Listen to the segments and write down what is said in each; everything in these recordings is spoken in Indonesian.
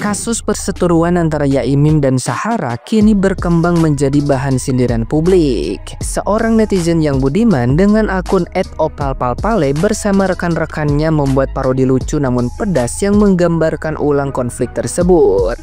Kasus perseteruan antara Yaimin dan Shahara kini berkembang menjadi bahan sindiran publik. Seorang netizen yang budiman dengan akun @opalpalpale bersama rekan-rekannya membuat parodi lucu namun pedas yang menggambarkan ulang konflik tersebut.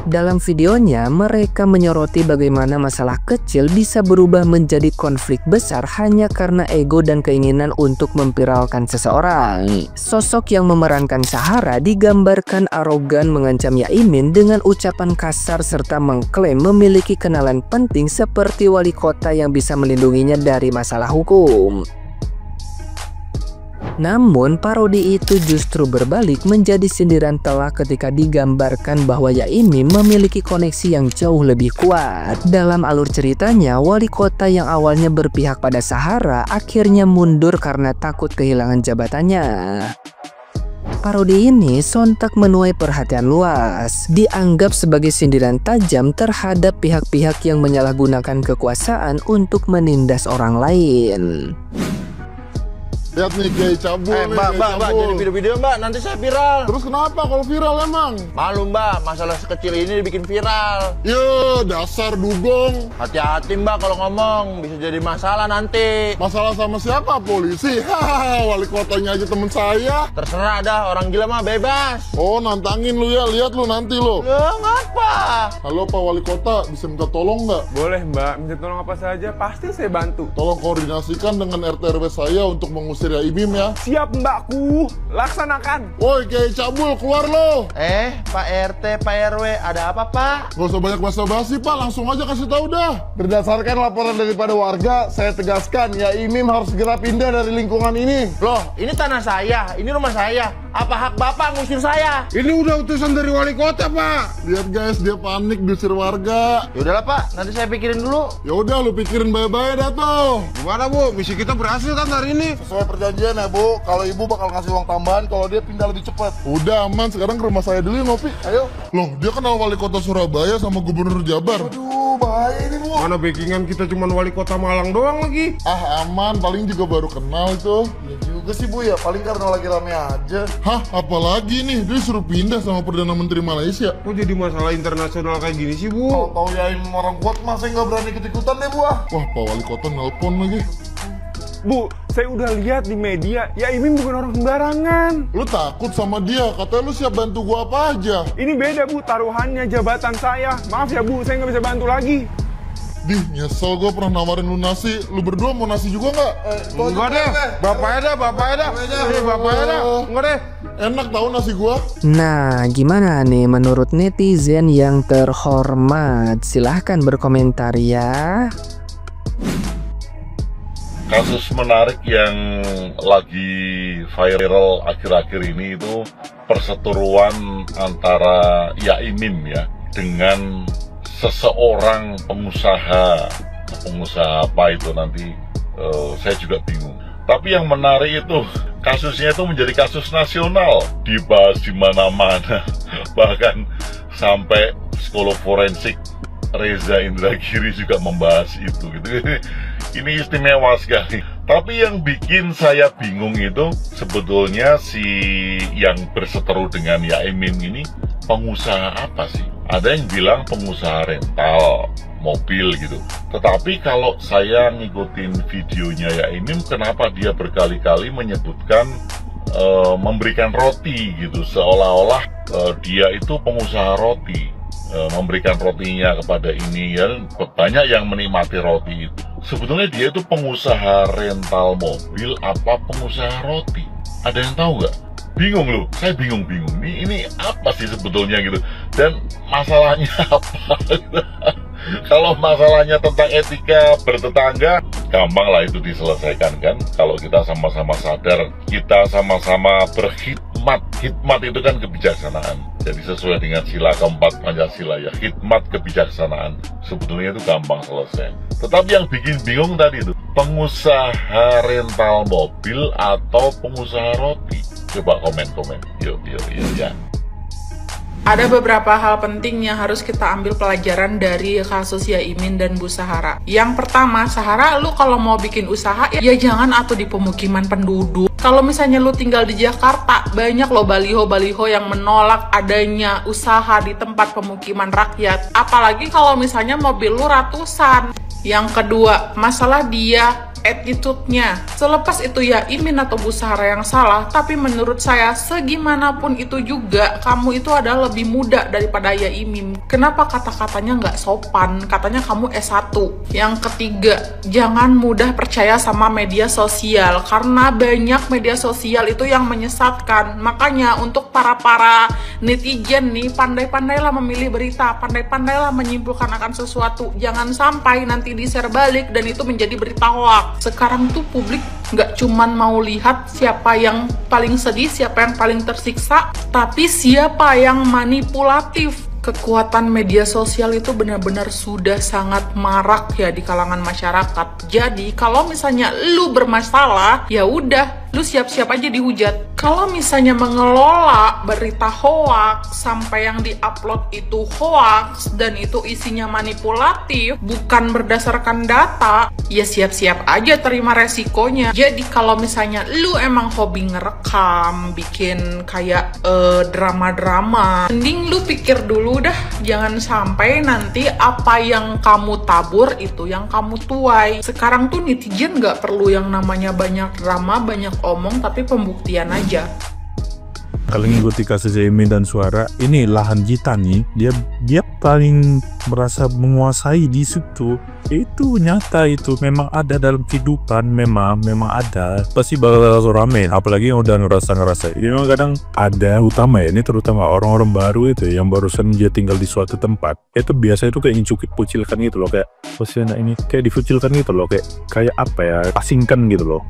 Dalam videonya, mereka menyoroti bagaimana masalah kecil bisa berubah menjadi konflik besar hanya karena ego dan keinginan untuk memviralkan seseorang. Sosok yang memerankan Shahara digambarkan arogan mengancam Yaimin dengan ucapan kasar serta mengklaim memiliki kenalan penting seperti wali kota yang bisa melindunginya dari masalah hukum. Namun parodi itu justru berbalik menjadi sindiran telak ketika digambarkan bahwa Yaimin memiliki koneksi yang jauh lebih kuat. Dalam alur ceritanya, wali kota yang awalnya berpihak pada Shahara akhirnya mundur karena takut kehilangan jabatannya. Parodi ini sontak menuai perhatian luas, dianggap sebagai sindiran tajam terhadap pihak-pihak yang menyalahgunakan kekuasaan untuk menindas orang lain. Lihat nih Kiai cabul nih, mbak, jadi video-video mbak, nanti saya viral. Terus kenapa kalau viral emang? Malu mbak, masalah sekecil ini dibikin viral. Yo, dasar dugong. Hati-hati mbak kalau ngomong, bisa jadi masalah nanti. Masalah sama siapa? Polisi? Hahaha, wali kotanya aja temen saya. Terserah dah, orang gila mah bebas. Oh, nantangin lu ya, lihat lu nanti lo. Loh, ngapa? Halo Pak Wali Kota, bisa minta tolong nggak? Boleh mbak, minta tolong apa saja, pasti saya bantu. Tolong koordinasikan dengan RT RW saya untuk mengusir Yaimin ya. Siap mbakku, laksanakan. Woi Kiai cabul, keluar lo. Pak RT, Pak RW, ada apa pak? Gak usah banyak basa-basi Pak, langsung aja kasih tahu dah. Berdasarkan laporan daripada warga, saya tegaskan Yaimin harus segera pindah dari lingkungan ini. Loh, ini tanah saya, ini rumah saya. Apa hak bapak ngusir saya? Ini udah utusan dari wali kota Pak. Lihat guys, dia panik diusir warga. Yaudahlah pak, nanti saya pikirin dulu. Ya udah, lu pikirin baik-baik dah tuh. Gimana Bu, misi kita berhasil kan hari ini? Sesuai perjanjian ya Bu, kalau ibu bakal ngasih uang tambahan kalau dia pindah lebih cepat. Udah aman, sekarang ke rumah saya dulu ya ngopi. Ayo. Loh, dia kenal wali kota Surabaya sama gubernur Jabar. Aduh, bahaya ini Bu. Mana backingan kita cuma wali kota Malang doang lagi. Ah aman, paling juga baru kenal itu. Ya juga sih Bu ya, paling karena lagi rame aja. Hah, apalagi nih, dia suruh pindah sama Perdana Menteri Malaysia. Kok jadi masalah internasional kayak gini sih Bu? Kalau tahu Yaimin orang kuat, masa nggak berani ikut-ikutan deh Bu ah. Wah, Pak Wali Kota nelpon lagi. Bu, saya udah lihat di media, Yaimin bukan orang sembarangan. Lu takut sama dia, katanya lu siap bantu gua apa aja. Ini beda Bu, taruhannya jabatan saya. Maaf ya Bu, saya nggak bisa bantu lagi. Dih, nyesel gue pernah nawarin lu nasi. Lu berdua mau nasi juga nggak? Enggak deh, bapaknya dah. Bapaknya dah. Enggak deh. Enak tahu nasi gua. Nah, gimana nih menurut netizen yang terhormat? Silahkan berkomentar ya. Kasus menarik yang lagi viral akhir-akhir ini itu perseteruan antara Yaimin ya dengan seseorang pengusaha apa itu nanti saya juga bingung. Tapi yang menarik itu kasusnya itu menjadi kasus nasional, dibahas di mana-mana, bahkan sampai psikolog forensik Reza Indragiri juga membahas itu gitu. Ini istimewa sekali. Tapi yang bikin saya bingung itu sebetulnya si yang berseteru dengan Yaimin ini pengusaha apa sih? Ada yang bilang pengusaha rental mobil gitu. Tetapi kalau saya ngikutin videonya Yaimin, kenapa dia berkali-kali menyebutkan memberikan roti gitu, seolah-olah dia itu pengusaha roti, memberikan rotinya kepada ini ya, banyak yang menikmati roti itu. Sebetulnya dia itu pengusaha rental mobil apa pengusaha roti? Ada yang tahu nggak? Bingung loh, saya bingung. Ini apa sih sebetulnya gitu? Dan masalahnya apa? Kalau masalahnya tentang etika bertetangga, gampang lah itu diselesaikan kan. Kalau kita sama-sama sadar, kita sama-sama berkhidmat. Khidmat itu kan kebijaksanaan. Jadi sesuai dengan sila keempat Pancasila ya, khidmat kebijaksanaan. Sebetulnya itu gampang selesai. Tetapi yang bikin bingung tadi itu, pengusaha rental mobil atau pengusaha roti? Coba komen. Yuk ya. Ada beberapa hal penting yang harus kita ambil pelajaran dari kasus Yaimin dan Bu Shahara. Yang pertama, Shahara, lu kalau mau bikin usaha ya jangan atuh di pemukiman penduduk. Kalau misalnya lu tinggal di Jakarta, banyak loh baliho-baliho yang menolak adanya usaha di tempat pemukiman rakyat. Apalagi kalau misalnya mobil lu ratusan. Yang kedua, masalah dia attitude-nya. Selepas itu ya Imin atau Bu Sahara yang salah, tapi menurut saya segimanapun itu juga kamu itu adalah lebih muda daripada ya Imin. Kenapa kata-katanya nggak sopan? Katanya kamu S1. Yang ketiga, jangan mudah percaya sama media sosial karena banyak media sosial itu yang menyesatkan. Makanya untuk para netizen nih, pandai-pandailah memilih berita, pandai-pandailah menyimpulkan akan sesuatu. Jangan sampai nanti di-share balik dan itu menjadi berita hoax. Sekarang tuh publik nggak cuman mau lihat siapa yang paling sedih, siapa yang paling tersiksa, tapi siapa yang manipulatif. Kekuatan media sosial itu benar-benar sudah sangat marak ya di kalangan masyarakat. Jadi kalau misalnya lu bermasalah, ya udah, lu siap-siap aja dihujat. Kalau misalnya mengelola berita hoax sampai yang diupload itu hoax dan itu isinya manipulatif, bukan berdasarkan data, ya siap-siap aja terima resikonya. Jadi kalau misalnya lu emang hobi ngerekam, bikin kayak drama-drama, mending lu pikir dulu dah, jangan sampai nanti apa yang kamu tabur itu yang kamu tuai. Sekarang tuh netizen nggak perlu yang namanya banyak drama, banyak omong, tapi pembuktian aja. Kalau ngikuti kasus Imin dan Suara, ini lahan kita nih, dia paling merasa menguasai di situ. Itu nyata, itu memang ada dalam kehidupan, memang ada. Pasti bakal rame, apalagi yang udah ngerasa. Ini memang kadang ada utama ya, ini terutama orang-orang baru itu yang barusan dia tinggal di suatu tempat. Itu biasa itu kayak kucilkan gitu loh, kayak posisi anak ini kayak dikucilkan gitu loh, kayak apa ya, asingkan gitu loh.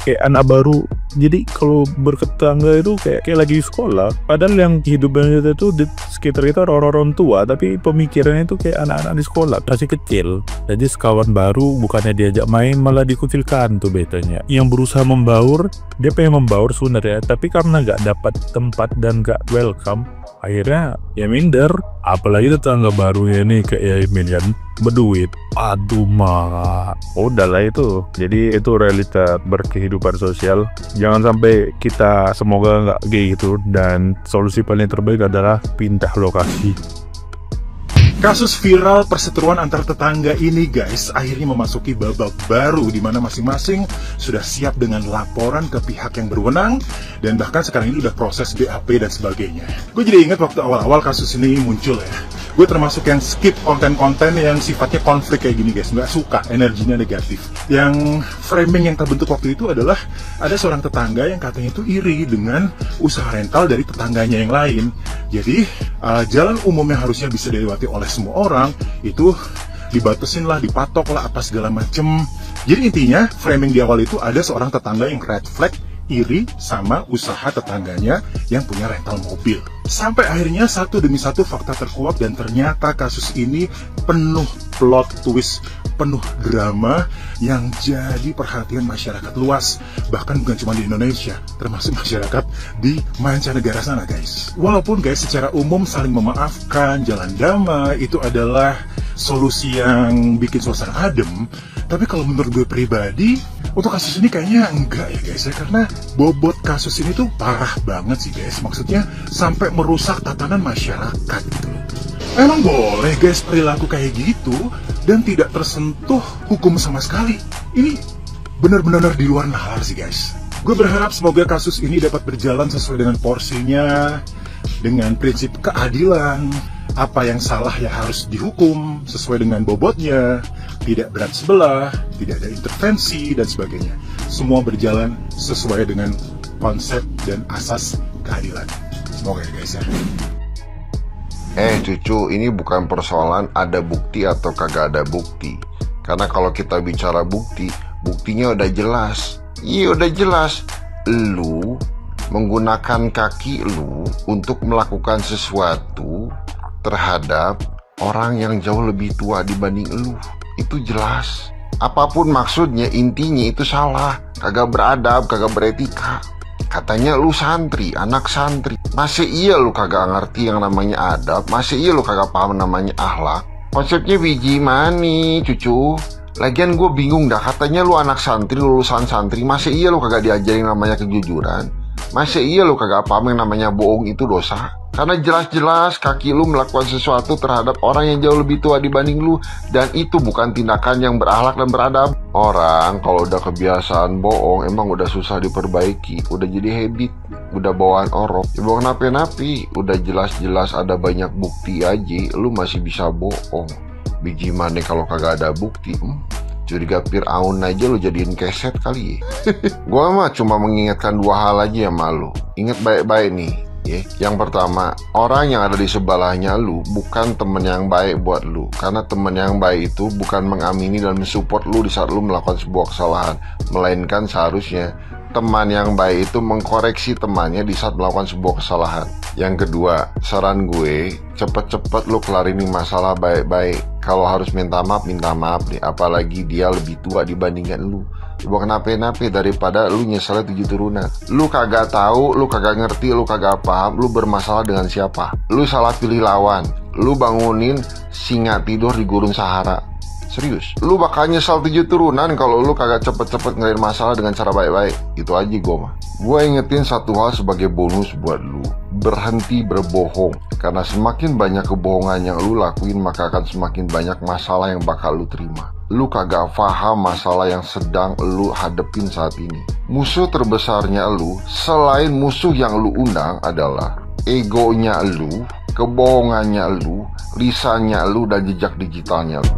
Kayak anak baru. Jadi kalau bertetangga itu kayak lagi sekolah, padahal yang kehidupan kita itu di sekitar kita orang-orang tua, tapi pemikirannya itu kayak anak-anak di sekolah masih kecil. Jadi sekawan baru bukannya diajak main malah dikucilkan tuh betanya. Yang berusaha membaur, dia pengen membaur sebenarnya, tapi karena nggak dapat tempat dan nggak welcome, akhirnya ya minder. Apalagi tetangga barunya nih kayak Imin kan berduit, aduh mah udahlah itu. Jadi itu realita berkehidupan sosial. Jangan sampai kita, semoga nggak kayak gitu, dan solusi paling terbaik adalah pindah lokasi. Kasus viral perseteruan antar tetangga ini guys akhirnya memasuki babak baru di mana masing-masing sudah siap dengan laporan ke pihak yang berwenang, dan bahkan sekarang ini udah proses BAP dan sebagainya. Gue jadi ingat waktu awal-awal kasus ini muncul ya, gue termasuk yang skip konten-konten yang sifatnya konflik kayak gini guys, nggak suka, energinya negatif. Yang framing yang terbentuk waktu itu adalah ada seorang tetangga yang katanya itu iri dengan usaha rental dari tetangganya yang lain. Jadi jalan umum yang harusnya bisa dilewati oleh semua orang itu dibatasin lah, dipatok lah, apa segala macem. Jadi intinya framing di awal itu ada seorang tetangga yang red flag, iri sama usaha tetangganya yang punya rental mobil. Sampai akhirnya satu demi satu fakta terkuak, dan ternyata kasus ini penuh plot twist, penuh drama yang jadi perhatian masyarakat luas. Bahkan bukan cuma di Indonesia, termasuk masyarakat di mancanegara sana guys. Walaupun guys secara umum saling memaafkan, jalan damai itu adalah solusi yang bikin suasana adem, tapi kalau menurut gue pribadi untuk kasus ini kayaknya enggak ya guys ya, karena bobot kasus ini tuh parah banget sih guys. Maksudnya sampai merusak tatanan masyarakat gitu loh. Emang boleh guys perilaku kayak gitu dan tidak tersentuh hukum sama sekali? Ini benar-benar di luar nalar sih guys. Gue berharap semoga kasus ini dapat berjalan sesuai dengan porsinya, dengan prinsip keadilan. Apa yang salah ya harus dihukum sesuai dengan bobotnya, tidak berat sebelah, tidak ada intervensi dan sebagainya. Semua berjalan sesuai dengan konsep dan asas keadilan. Semoga ya guys ya. Cucu, ini bukan persoalan ada bukti atau kagak ada bukti. Karena kalau kita bicara bukti, buktinya udah jelas. Iya udah jelas. Lu menggunakan kaki lu untuk melakukan sesuatu terhadap orang yang jauh lebih tua dibanding lu. Itu jelas. Apapun maksudnya, intinya itu salah. Kagak beradab, kagak beretika. Katanya lu santri, anak santri. Masih iya lu kagak ngerti yang namanya adab? Masih iya lu kagak paham namanya akhlak? Konsepnya biji mani, cucu. Lagian gue bingung dah, katanya lu anak santri, lulusan santri, masa iya lu kagak diajarin namanya kejujuran? Masa iya lu kagak paham yang namanya bohong itu dosa? Karena jelas-jelas kaki lu melakukan sesuatu terhadap orang yang jauh lebih tua dibanding lu, dan itu bukan tindakan yang berakhlak dan beradab. Orang kalau udah kebiasaan bohong emang udah susah diperbaiki, udah jadi habit, udah bawaan orang. Ya bohong napi-napi, udah jelas-jelas ada banyak bukti aja, lu masih bisa bohong. Biji mana kalau kagak ada bukti? Curiga Fir'aun aja lu jadiin keset kali ya. Gua mah cuma mengingatkan dua hal aja sama lu. Ingat baik-baik nih ya. Yang pertama, orang yang ada di sebelahnya lu bukan temen yang baik buat lu. Karena temen yang baik itu bukan mengamini dan mensupport lu di saat lu melakukan sebuah kesalahan, melainkan seharusnya teman yang baik itu mengkoreksi temannya di saat melakukan sebuah kesalahan. Yang kedua, saran gue, cepet-cepet lu kelarin masalah baik-baik. Kalau harus minta maaf deh. Apalagi dia lebih tua dibandingkan lu. Bukan nape-nape daripada lu nyeselnya 7 turunan. Lu kagak tahu, lu kagak ngerti, lu kagak paham, lu bermasalah dengan siapa. Lu salah pilih lawan. Lu bangunin singa tidur di gurun Sahara. Serius, lu bakal nyesal 7 turunan kalau lu kagak cepet-cepet ngelain masalah dengan cara baik-baik. Itu aja gue mah. Gue ingetin satu hal sebagai bonus buat lu. Berhenti berbohong. Karena semakin banyak kebohongan yang lu lakuin, maka akan semakin banyak masalah yang bakal lu terima. Lu kagak paham masalah yang sedang lu hadepin saat ini. Musuh terbesarnya lu, selain musuh yang lu undang, adalah egonya lu, kebohongannya lu, lisannya lu, dan jejak digitalnya lu.